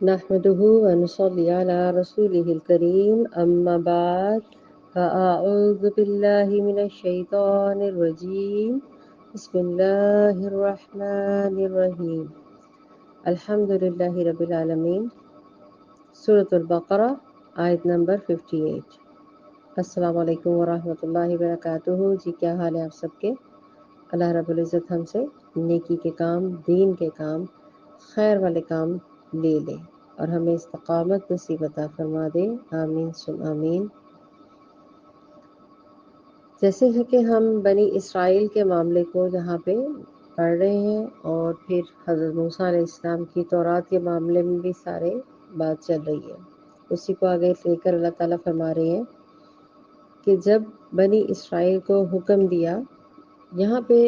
نحمده ونصلي على رسوله الكريم أما بعد فأعوذ بالله من الشيطان الرجيم بسم الله الرحمن الرحيم الحمد لله رب العالمين سورة البقرة آیت نمبر 58 السلام علیکم ورحمۃ اللہ وبرکاتہ۔ جی کیا حال ہے آپ سب کے؟ اللہ رب العزت ہم سے نیکی کے کام، دین کے کام، خیر والے کام لے لے اور ہمیں استقامت نصیب عطا فرما دے، آمین ثم آمین۔ جیسے ہے کہ ہم بنی اسرائیل کے معاملے کو جہاں پہ پڑھ رہے ہیں اور پھر حضرت موسیٰ علیہ السلام کی تورات کے معاملے میں بھی سارے بات چل رہی ہے، اسی کو آگے لے کر اللہ تعالیٰ فرما رہے ہیں کہ جب بنی اسرائیل کو حکم دیا، یہاں پہ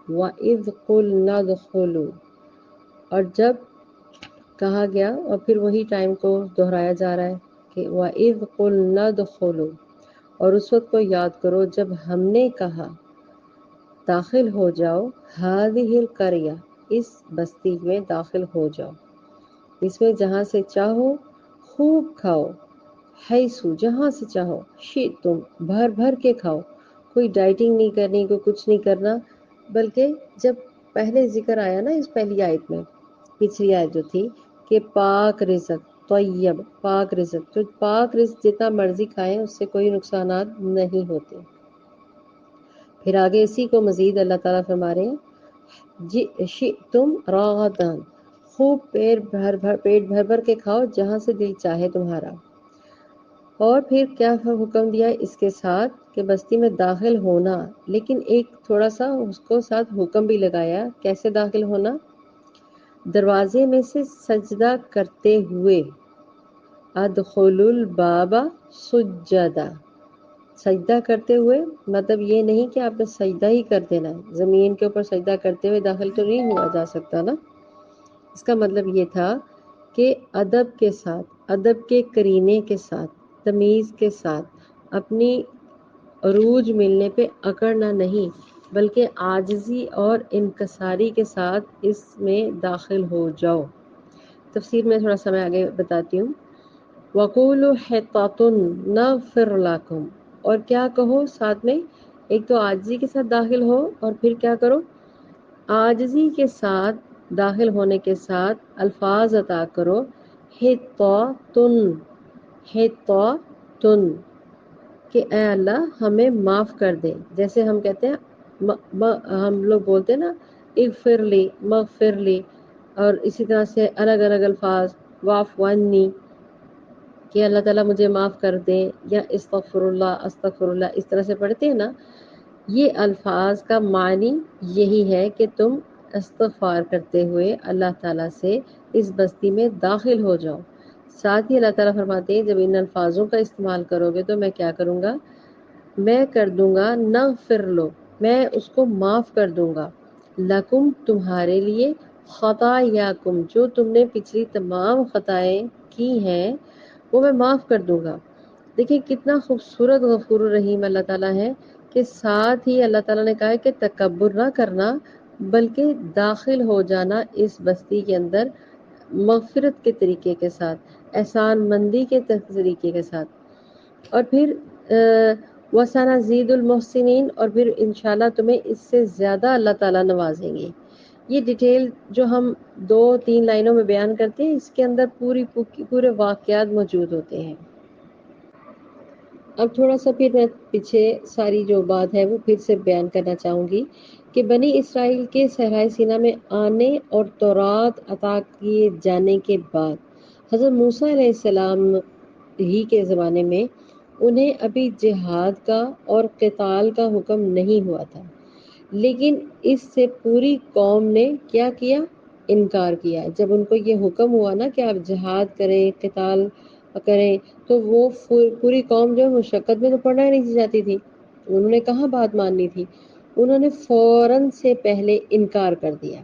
وَإِذْ قُلْنَا ادْخُلُوا، اور جب کہا گیا اور پھر وہی ٹائم کو دہرایا جا رہا ہے کہ وَإِذْ قُلْنَا ادْخُلُوا، اور اس وقت کو یاد کرو جب ہم نے کہا داخل ہو جاؤ هذه القرية، اس بستی میں داخل ہو جاؤ، اس میں جہاں سے چاہو خوب کھاؤ، حیثو جہاں سے چاہو، شئتم بھر بھر کے کھاؤ، کوئی ڈائٹنگ نہیں کرنی، کوئی کچھ نہیں کرنا، بلکہ جب پہلے ذکر آیا نا اس پہلی آیت میں، پچھلی آیت جو تھی کہ پاک رزق، طیب پاک رزق، تو پاک رزق جتنا مرضی کھائیں اس سے کوئی نقصانات نہیں ہوتے۔ پھر آگے اسی کو مزید اللہ تعالیٰ فرما رہے ہیں شئتم راغدان، خوب پیٹ بھر بھر کے کھاؤ جہاں سے دل چاہے تمہارا۔ اور پھر کیا حکم دیا اس کے ساتھ کہ بستی میں داخل ہونا، لیکن ایک تھوڑا سا اس کو ساتھ حکم بھی لگایا، کیسے داخل ہونا؟ دروازے میں سے سجدہ کرتے ہوئے، ادخلوا الباب سجدا، سجدہ کرتے ہوئے، مطلب یہ نہیں کہ آپ نے سجدہ ہی کر دینا ہے، زمین کے اوپر سجدہ کرتے ہوئے داخل تو نہیں ہوا جا سکتا نا۔ اس کا مطلب یہ تھا کہ ادب کے ساتھ، ادب کے قرینے کے ساتھ، تمیز کے ساتھ، اپنی عروج ملنے پہ اکڑنا نہیں، بلکہ عاجزی اور انکساری کے ساتھ اس میں داخل ہو جاؤ۔ تفسیر میں تھوڑا سا میں آگے بتاتی ہوں۔ وَقُولُوا حِطَّةٌ نَغْفِرْ لَكُمْ، اور کیا کہو ساتھ میں، ایک تو عاجزی کے ساتھ داخل ہو اور پھر کیا کرو، عاجزی کے ساتھ داخل ہونے کے ساتھ الفاظ عطا کرو، حِطَّةٌ حِطَّةٌ، کہ اے اللہ ہمیں معاف کر دے۔ جیسے ہم کہتے ہیں ہم لوگ بولتے ہیں نا اغفر لی، مغفر لی، اور اسی طرح سے الگ الگ الفاظ، واعف عنی، کہ اللہ تعالیٰ مجھے معاف کر دے، یا استغفر اللہ اس طرح سے پڑھتے ہیں نا۔ یہ الفاظ کا معنی یہی ہے کہ تم استغفار کرتے ہوئے اللہ تعالیٰ سے اس بستی میں داخل ہو جاؤ۔ ساتھ ہی اللہ تعالیٰ فرماتے ہیں جب ان الفاظوں کا استعمال کرو گے تو میں کیا کروں گا، میں کر دوں گا نغفر لو، میں اس کو معاف کر دوں گا، لکم تمہارے لیے، خطایاکم جو تم نے پچھلی تمام خطائیں کی ہیں وہ میں معاف کر دوں گا۔ دیکھیں کتنا خوبصورت غفور الرحیم اللہ تعالیٰ ہے کہ ساتھ ہی اللہ تعالیٰ نے کہا ہے کہ تکبر نہ کرنا، بلکہ داخل ہو جانا اس بستی کے اندر مغفرت کے طریقے کے ساتھ، احسان مندی کے طریقے کے ساتھ، اور پھر وَسَنَزِيدُ الْمُحْسِنِينَ، اور پھر انشاءاللہ تمہیں اس سے زیادہ اللہ تعالیٰ نوازیں گے۔ یہ ڈیٹیل جو ہم 2-3 لائنوں میں بیان کرتے ہیں، اس کے اندر پورے واقعات موجود ہوتے ہیں۔ اب تھوڑا سا پھر میں پیچھے ساری جو بات ہے وہ پھر سے بیان کرنا چاہوں گی کہ بنی اسرائیل کے صحرائے سینا میں آنے اور تورات عطا کیے جانے کے بعد حضرت موسیٰ علیہ السلام ہی کے زمانے میں انہیں ابھی جہاد کا اور قتال کا حکم نہیں ہوا تھا، لیکن اس سے پوری قوم نے کیا کیا، انکار کیا۔ جب ان کو یہ حکم ہوا نا کہ آپ جہاد کریں، قتال کریں، تو وہ پوری قوم جو مشقت میں تو پڑنا ہی نہیں چاہتی تھی، انہوں نے کہاں بات ماننی تھی، انہوں نے فوراً سے پہلے انکار کر دیا۔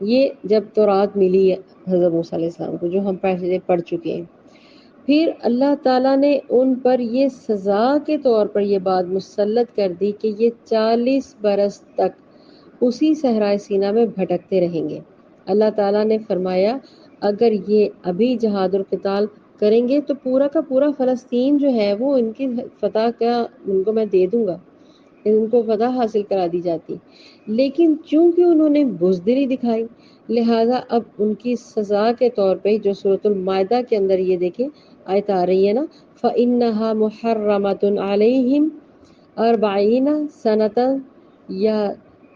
یہ جب تورات ملی حضرت موسیٰ علیہ السلام کو، جو ہم پہلے پڑھ چکے ہیں، پھر اللہ تعالیٰ نے ان پر یہ سزا کے طور پر یہ بات مسلط کر دی کہ یہ 40 برس تک اسی صحرائے سینا میں بھٹکتے رہیں گے۔ اللہ تعالیٰ نے فرمایا اگر یہ ابھی جہاد اور قتال کریں گے تو پورا کا پورا فلسطین جو ہے وہ ان کی فتح کا ان کو میں دے دوں گا، ان کو فتح حاصل کرا دی جاتی، لیکن چونکہ انہوں نے بزدلی دکھائی، لہذا اب ان کی سزا کے طور پہ جو سورۃ المائدہ کے اندر یہ دیکھیں آیت آ رہی ہے نا، فَإِنَّهَا مُحَرَّمَةٌ عَلَيْهِمْ 40 سَنَةً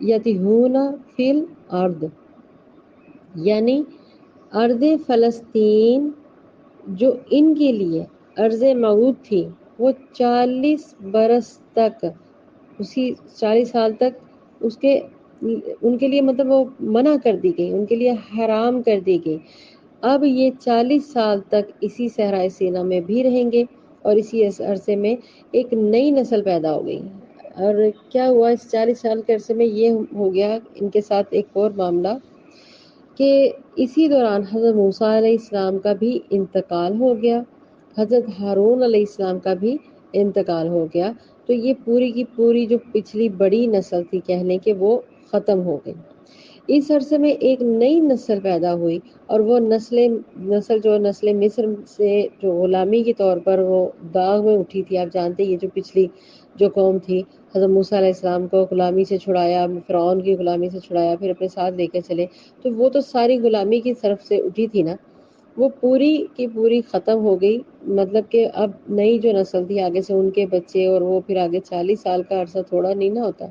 یتیہون فی الارض، یعنی ارض فلسطین جو ان کے لیے ارض موعود تھی وہ 40 برس تک، اسی 40 سال تک اس کے ان کے لیے مطلب وہ منع کر دی گئی، ان کے لیے حرام کر دی گئی۔ اب یہ 40 سال تک اسی صحرائے سینا میں بھی رہیں گے، اور اسی عرصے میں ایک نئی نسل پیدا ہو گئی۔ اور کیا ہوا اس 40 سال کے عرصے میں؟ یہ ہو گیا ان کے ساتھ ایک اور معاملہ کہ اسی دوران حضرت موسیٰ علیہ السلام کا بھی انتقال ہو گیا، حضرت ہارون علیہ السلام کا بھی انتقال ہو گیا، تو یہ پوری کی پوری جو پچھلی بڑی نسل تھی کہنے کہ وہ ختم ہو گئی۔ اس عرصے میں ایک نئی نسل پیدا ہوئی، اور وہ نسل جو نسل مصر سے جو غلامی کے طور پر وہ داغ میں اٹھی تھی، آپ جانتے یہ جو پچھلی جو قوم تھی، حضرت موسیٰ علیہ السلام کو غلامی سے چھڑایا، فرعون کی غلامی سے چھڑایا، پھر اپنے ساتھ لے کے چلے، تو وہ تو ساری غلامی کی طرف سے اٹھی تھی نا، وہ پوری کی پوری ختم ہو گئی۔ مطلب کہ اب نئی جو نسل تھی آگے سے ان کے بچے، اور وہ پھر آگے 40 سال کا عرصہ تھوڑا نہیں نہ ہوتا،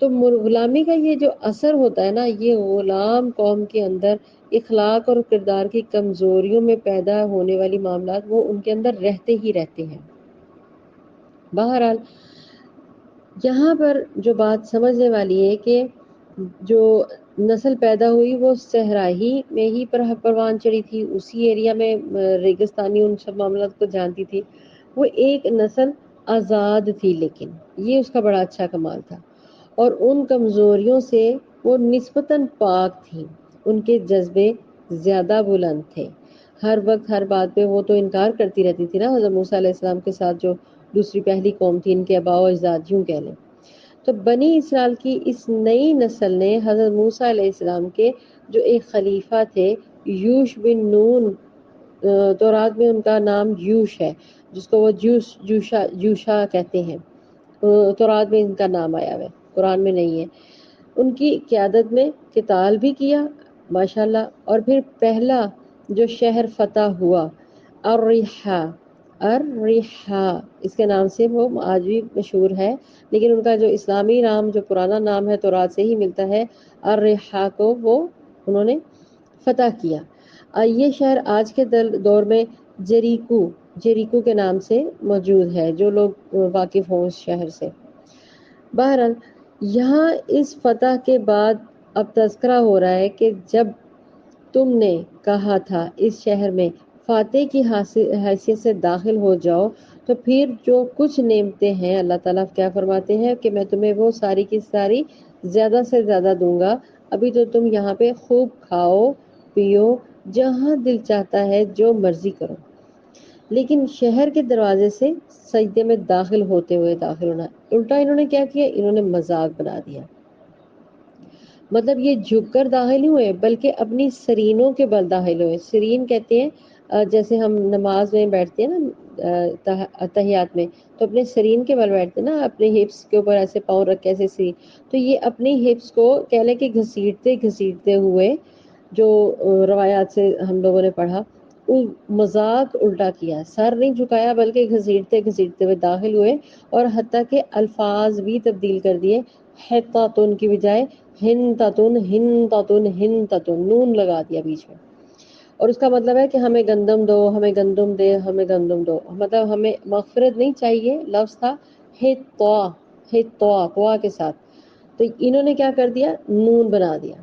تو غلامی کا یہ جو اثر ہوتا ہے نا، یہ غلام قوم کے اندر اخلاق اور کردار کی کمزوریوں میں پیدا ہونے والی معاملات وہ ان کے اندر رہتے ہی رہتے ہیں۔ بہرحال یہاں پر جو بات سمجھنے والی ہے کہ جو نسل پیدا ہوئی وہ صحرائی میں ہی پروان چڑھی تھی، اسی ایریا میں ریگستانی ان سب معاملات کو جانتی تھی، وہ ایک نسل آزاد تھی، لیکن یہ اس کا بڑا اچھا کمال تھا، اور ان کمزوریوں سے وہ نسبتاً پاک تھیں، ان کے جذبے زیادہ بلند تھے، ہر وقت ہر بات پہ وہ تو انکار کرتی رہتی تھی نا حضرت موسیٰ علیہ السلام کے ساتھ جو دوسری پہلی قوم تھی، ان کے آباء و اجداد یوں کہہ لیں۔ تو بنی اسرائیل کی اس نئی نسل نے حضرت موسیٰ علیہ السلام کے جو ایک خلیفہ تھے یوش بن نون، تورات میں ان کا نام یوش ہے، جس کو وہ جوشا کہتے ہیں، تورات میں ان کا نام آیا ہے، قرآن میں نہیں ہے، ان کی قیادت میں قتال بھی کیا ماشاءاللہ، اور پھر پہلا جو شہر فتح ہوا الریحہ، اس کے نام سے وہ آج بھی مشہور ہے، لیکن ان کا جو اسلامی نام جو پرانا نام ہے تورات سے ہی ملتا ہے، الریحہ کو وہ انہوں نے فتح کیا۔ یہ شہر آج کے دور میں جیریکو کے نام سے موجود ہے، جو لوگ واقف ہوں اس شہر سے۔ بہرحال یہاں اس فتح کے بعد اب تذکرہ ہو رہا ہے کہ جب تم نے کہا تھا اس شہر میں فاتح کی حیثیت سے داخل ہو جاؤ، تو پھر جو کچھ نعمتیں ہیں اللہ تعالیٰ کیا فرماتے ہیں کہ میں تمہیں وہ ساری کی ساری زیادہ سے زیادہ دوں گا، ابھی تو تم یہاں پہ خوب کھاؤ پیو، جہاں دل چاہتا ہے جو مرضی کرو، لیکن شہر کے دروازے سے سجدے میں داخل ہوتے ہوئے داخل ہونا۔ الٹا انہوں نے کیا کیا؟ انہوں نے مذاق بنا دیا، مطلب یہ جھک کر داخل نہیں ہوئے بلکہ اپنی سرینوں کے بل داخل ہوئے۔ سرین کہتے ہیں جیسے ہم نماز میں بیٹھتے ہیں نا تحیات میں، تو اپنے سرین کے بل بیٹھتے ہیں نا، اپنے ہپس کے اوپر ایسے پاؤں رکھ کے ایسے سرین، تو یہ اپنی ہپس کو کہہ لیں کہ گھسیٹتے ہوئے، جو روایات سے ہم لوگوں نے پڑھا، مذاق الٹا کیا، سر نہیں جھکایا بلکہ گھسیٹتے ہوئے داخل ہوئے، اور حتیٰ کہ الفاظ بھی تبدیل کر دیے، حتاتن کی بجائے ہنتاتن نون لگا دیا بیچ میں، اور اس کا مطلب ہے کہ ہمیں گندم دو، ہمیں گندم دے، ہمیں گندم دو، مطلب ہمیں مغفرت نہیں چاہیے، لفظ تھا ہتوا کے ساتھ، تو انہوں نے کیا کر دیا؟ نون بنا دیا،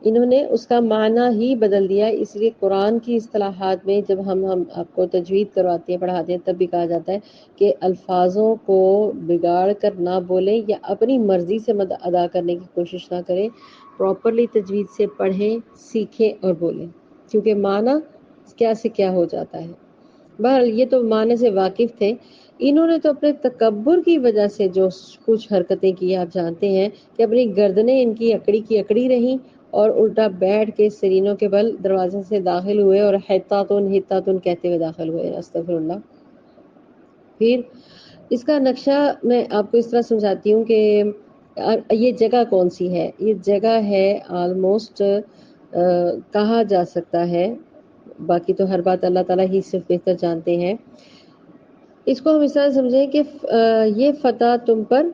انہوں نے اس کا معنی ہی بدل دیا۔ اس لیے قرآن کی اصطلاحات میں جب ہم آپ کو تجوید کرواتے ہیں پڑھاتے ہیں، تب بھی کہا جاتا ہے کہ الفاظوں کو بگاڑ کر نہ بولیں یا اپنی مرضی سے ادا کرنے کی کوشش نہ کریں، پراپرلی تجوید سے پڑھیں، سیکھیں اور بولیں، کیونکہ معنی کیا سے کیا ہو جاتا ہے۔ بہرحال یہ تو معنی سے واقف تھے، انہوں نے تو اپنے تکبر کی وجہ سے جو کچھ حرکتیں کی آپ جانتے ہیں کہ اپنی گردنیں ان کی اکڑی رہیں، اور الٹا بیٹھ کے سرینوں کے بل دروازے سے داخل ہوئے اور حتاتن کہتے ہوئے داخل ہوئے. استغفر اللہ. پھر اس کا نقشہ میں آپ کو اس طرح سمجھاتی ہوں کہ یہ جگہ کون سی ہے. یہ جگہ ہے آلموسٹ کہا جا سکتا ہے، باقی تو ہر بات اللہ تعالیٰ ہی صرف بہتر جانتے ہیں. اس کو ہم اس طرح سمجھیں کہ یہ فتح تم پر،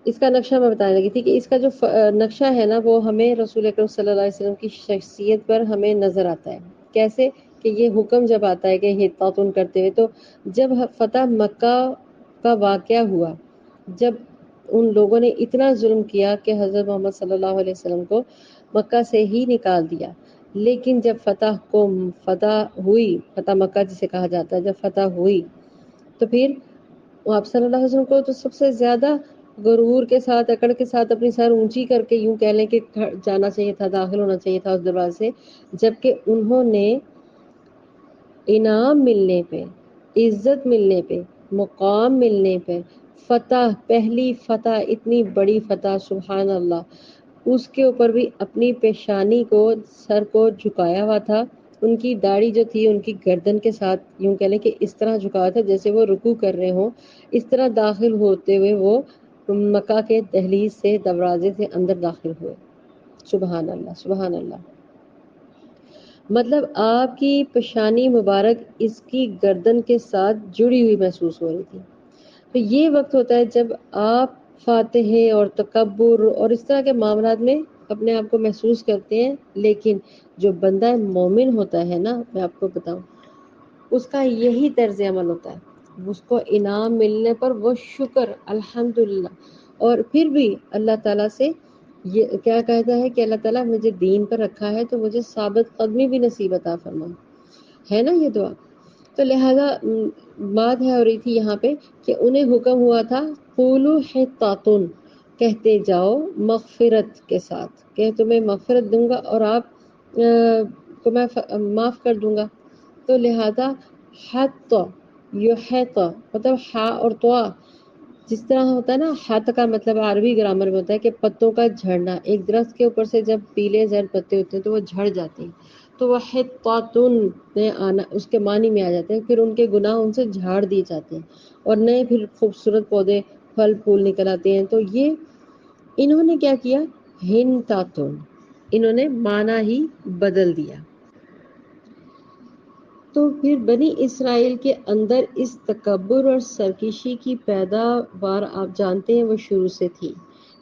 اس کا نقشہ میں بتانے لگی تھی کہ اس کا جو نقشہ ہے نا وہ ہمیں رسول اکرم صلی اللہ علیہ وسلم کی شخصیت پر ہمیں نظر آتا ہے. کیسے کہ یہ حکم جب آتا ہے کہ حتاتن کرتے ہوئے، تو جب فتح مکہ کا واقعہ ہوا، جب ان لوگوں نے اتنا ظلم کیا کہ حضرت محمد صلی اللہ علیہ وسلم کو مکہ سے ہی نکال دیا، لیکن جب فتح ہوئی، فتح مکہ جسے کہا جاتا ہے، جب فتح ہوئی تو پھر آپ صلی اللہ علیہ وسلم کو تو سب سے زیادہ غرور کے ساتھ، اکڑ کے ساتھ اپنی سر اونچی کر کے یوں کہہ لیں کہ جانا چاہیے تھا، داخل ہونا چاہیے تھا اس دروازے سے، جبکہ انہوں نے انعام ملنے پہ، عزت ملنے پہ، مقام ملنے پہ، فتح، پہلی فتح، اتنی بڑی فتح، سبحان اللہ، اس کے اوپر بھی اپنی پیشانی کو، سر کو جھکایا ہوا تھا. ان کی داڑھی جو تھی ان کی گردن کے ساتھ یوں کہہ لیں کہ اس طرح جھکایا تھا جیسے وہ رکوع کر رہے ہوں. اس طرح داخل ہوتے ہوئے وہ مکہ کے دہلیز سے، دروازے سے اندر داخل ہوئے. سبحان اللہ، سبحان اللہ. مطلب آپ کی پیشانی مبارک اس کی گردن کے ساتھ جڑی ہوئی محسوس ہو رہی تھی. تو یہ وقت ہوتا ہے جب آپ فاتح اور تکبر اور اس طرح کے معاملات میں اپنے آپ کو محسوس کرتے ہیں. لیکن جو بندہ مومن ہوتا ہے نا، میں آپ کو بتاؤں، اس کا یہی طرز عمل ہوتا ہے. اس کو انعام ملنے پر وہ شکر، الحمدللہ. اور پھر بھی اللہ تعالیٰ سے یہ کیا کہتا ہے کہ اللہ تعالیٰ مجھے دین پر رکھا ہے تو مجھے ثابت قدمی بھی نصیب عطا فرما، ہے نا یہ دعا. تو لہذا بات ہے ہو رہی تھی یہاں پہ کہ انہیں حکم ہوا تھا قولوا حطاتن، کہتے جاؤ مغفرت کے ساتھ کہ تمہیں مغفرت دوں گا اور آپ کو میں معاف کر دوں گا. تو لہذا حط، یحط، مطلب ہا اور طوا جس طرح ہوتا ہے نا، حط کا مطلب عربی گرامر میں ہوتا ہے کہ پتوں کا جھڑنا. ایک درخت کے اوپر سے جب پیلے زرد پتے ہوتے ہیں تو وہ جھڑ جاتے ہیں، تو وہ حطاتن میں آنا اس کے معنی میں آ جاتے ہیں. پھر ان کے گناہ ان سے جھاڑ دیے جاتے ہیں اور نئے پھر خوبصورت پودے، پھل پھول نکل آتے ہیں. تو یہ انہوں نے کیا کیا، ہنتاتن، انہوں نے معنی ہی بدل دیا. تو پھر بنی اسرائیل کے اندر اس تکبر اور سرکشی کی پیداوار آپ جانتے ہیں وہ شروع سے تھی،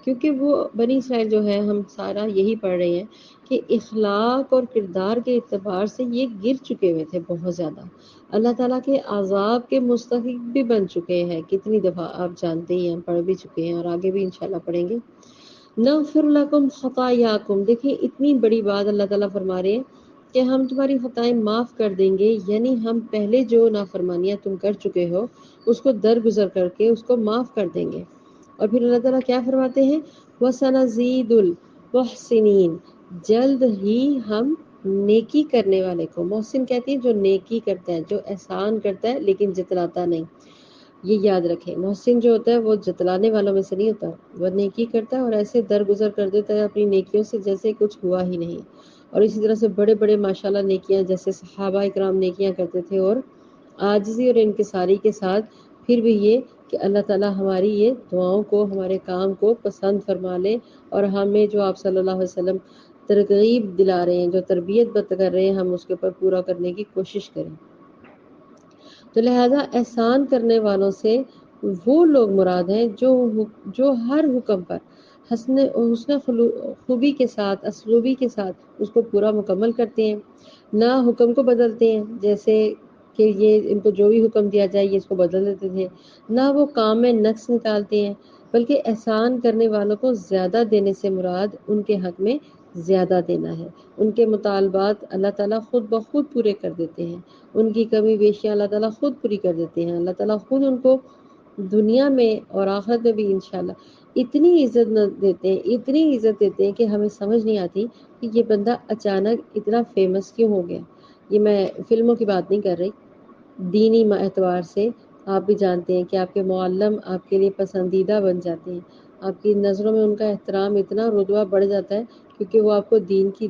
کیونکہ وہ بنی اسرائیل جو ہے، ہم سارا یہی پڑھ رہے ہیں کہ اخلاق اور کردار کے اعتبار سے یہ گر چکے ہوئے تھے بہت زیادہ. اللہ تعالیٰ کے عذاب کے مستحق بھی بن چکے ہیں. کتنی دفعہ آپ جانتے ہی ہیں، پڑھ بھی چکے ہیں اور آگے بھی انشاءاللہ پڑھیں گے. نغفر لکم خطایاکم، دیکھیں اتنی بڑی بات اللہ تعالیٰ فرما رہے ہیں کہ ہم تمہاری خطائیں معاف کر دیں گے. یعنی ہم پہلے جو نافرمانیاں تم کر چکے ہو اس کو درگزر کر کے اس کو معاف کر دیں گے. اور پھر اللہ تعالیٰ کیا فرماتے ہیں، وَسَنَزِيدُ الْمُحْسِنِينَ، جلد ہی ہم نیکی کرنے والے کو، محسن کہتی ہے جو نیکی کرتا ہے، جو احسان کرتا ہے لیکن جتلاتا نہیں. یہ یاد رکھیں، محسن جو ہوتا ہے وہ جتلانے والوں میں سے نہیں ہوتا، وہ نیکی کرتا ہے اور ایسے درگزر کر دیتا ہے اپنی نیکیوں سے جیسے کچھ ہوا ہی نہیں. اور اسی طرح سے بڑے بڑے ماشاءاللہ نیکیاں جیسے صحابہ اکرام نیکیاں کرتے تھے اور عاجزی اور انکساری کے ساتھ. پھر بھی یہ کہ اللہ تعالیٰ ہماری یہ دعاؤں کو، ہمارے کام کو پسند فرما لے اور ہمیں جو آپ صلی اللہ علیہ وسلم ترغیب دلا رہے ہیں، جو تربیت کر رہے ہیں، ہم اس کے اوپر پورا کرنے کی کوشش کریں. تو لہذا احسان کرنے والوں سے وہ لوگ مراد ہیں جو ہر حکم پر حسن خوبی کے ساتھ، اسلوبی کے ساتھ اس کو پورا مکمل کرتے ہیں، نہ حکم کو بدلتے ہیں جیسے کہ یہ ان کو جو بھی حکم دیا جائے یہ اس کو بدل دیتے تھے، نہ وہ کام میں نقص نکالتے ہیں، بلکہ احسان کرنے والوں کو زیادہ دینے سے مراد ان کے حق میں زیادہ دینا ہے. ان کے مطالبات اللہ تعالیٰ خود بخود پورے کر دیتے ہیں، ان کی کمی بیشیاں اللہ تعالیٰ خود پوری کر دیتے ہیں. اللہ تعالیٰ خود ان کو دنیا میں اور آخرت میں بھی انشاءاللہ اتنی عزت نہ دیتے ہیں، اتنی عزت دیتے ہیں کہ ہمیں سمجھ نہیں آتی کہ یہ بندہ اچانک اتنا فیمس کیوں ہو گیا. یہ میں فلموں کی بات نہیں کر رہی، دینی اعتبار سے آپ بھی جانتے ہیں کہ آپ کے معلم آپ کے لیے پسندیدہ بن جاتے ہیں آپ کی نظروں میں ان کا احترام اتنا رتبہ بڑھ جاتا ہے کیونکہ وہ آپ کو دین کی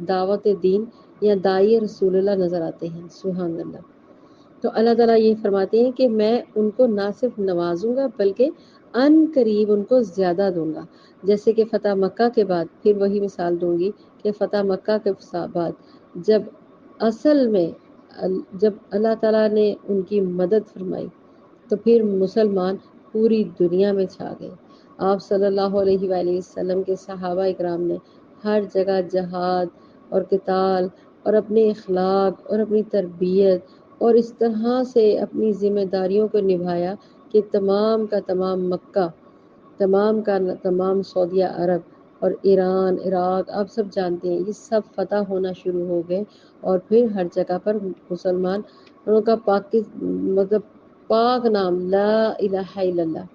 دعوت دین یا داعی رسول اللہ نظر آتے ہیں۔ سبحان اللہ۔ تو اللہ تعالیٰ یہ فرماتے ہیں کہ میں ان کو نہ صرف نوازوں گا بلکہ ان قریب ان کو زیادہ دوں گا، جیسے کہ فتح مکہ کے بعد پھر وہی مثال دوں گی کہ فتح مکہ کے بعد جب اصل میں جب اللہ تعالیٰ نے ان کی مدد فرمائی تو پھر مسلمان پوری دنیا میں چھا گئے۔ آپ صلی اللہ علیہ وآلہ وسلم کے صحابہ اکرام نے ہر جگہ جہاد اور قتال اور اپنے اخلاق اور اپنی تربیت اور اس طرح سے اپنی ذمہ داریوں کو نبھایا کہ تمام کا تمام مکہ، تمام کا تمام سعودیہ عرب اور ایران، عراق، آپ سب جانتے ہیں یہ سب فتح ہونا شروع ہو گئے، اور پھر ہر جگہ پر مسلمانوں کا مطلب پاک نام لا الہ الا اللہ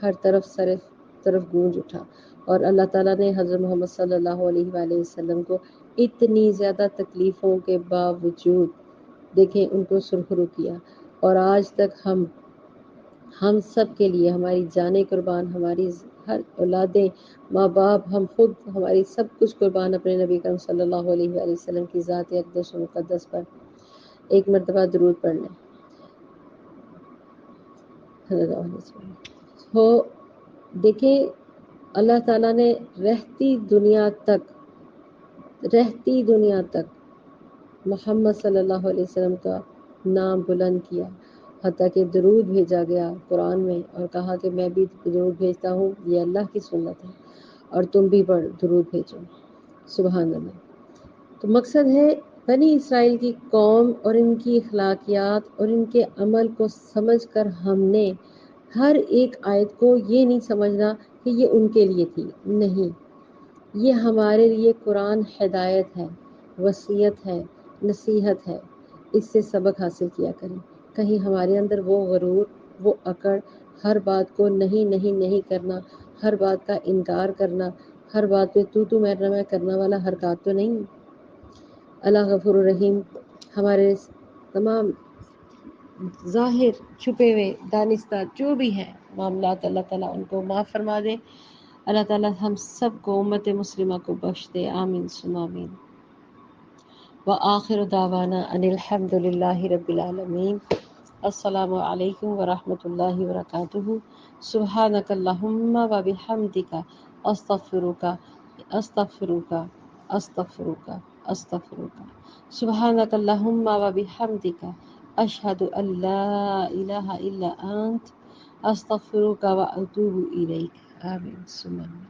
ہر طرف گونج اٹھا، اور اللہ تعالیٰ نے حضرت محمد صلی اللہ علیہ وآلہ وسلم کو اتنی زیادہ تکلیفوں کے باوجود دیکھیں ان کو سرخرو کیا، اور آج تک ہم سب کے لیے ہماری جانیں قربان، ہماری ہر اولادیں، ماں باپ، ہم خود، ہماری سب کچھ قربان اپنے نبی کرم صلی اللہ علیہ وآلہ وسلم کی ذات اقدس و مقدس پر ایک مرتبہ درود پڑھ لیں۔ ہو دیکھیں اللہ تعالیٰ نے رہتی دنیا تک محمد صلی اللہ علیہ وسلم کا نام بلند کیا، حتیٰ کہ درود بھیجا گیا قرآن میں اور کہا کہ میں بھی درود بھیجتا ہوں، یہ اللہ کی سنت ہے اور تم بھی درود بھیجو۔ سبحان اللہ۔ تو مقصد ہے بنی اسرائیل کی قوم اور ان کی اخلاقیات اور ان کے عمل کو سمجھ کر ہم نے ہر ایک آیت کو یہ نہیں سمجھنا کہ یہ ان کے لیے تھی، نہیں، یہ ہمارے لیے قرآن ہدایت ہے، وصیت ہے، نصیحت ہے، اس سے سبق حاصل کیا کریں۔ کہیں ہمارے اندر وہ غرور، وہ اکڑ، ہر بات کو نہیں کرنا، ہر بات کا انکار کرنا، ہر بات پہ تو میں کرنا والا حرکات تو نہیں۔ اللہ غفور الرحیم ہمارے تمام ظاہر چھپے ہوئے دانستہ جو بھی ہیں معاملات اللہ تعالیٰ ان کو معاف فرما دے۔ اللہ تعالیٰ ہم سب کو امت مسلمہ کو بخش دے، آمین ثم آمین۔ وآخر دعوانا ان الحمد للہ رب العالمین۔ السلام علیکم ورحمۃ اللہ وبرکاتہ۔ سبحانک اللہم وبحمدک استغفرک استغفرک استغفرک استغفرک۔ سبحانک اللہم وبحمدک اشہد ان لا الہ الا انت استغفرک واتوب الیک، آمین ثم آمین۔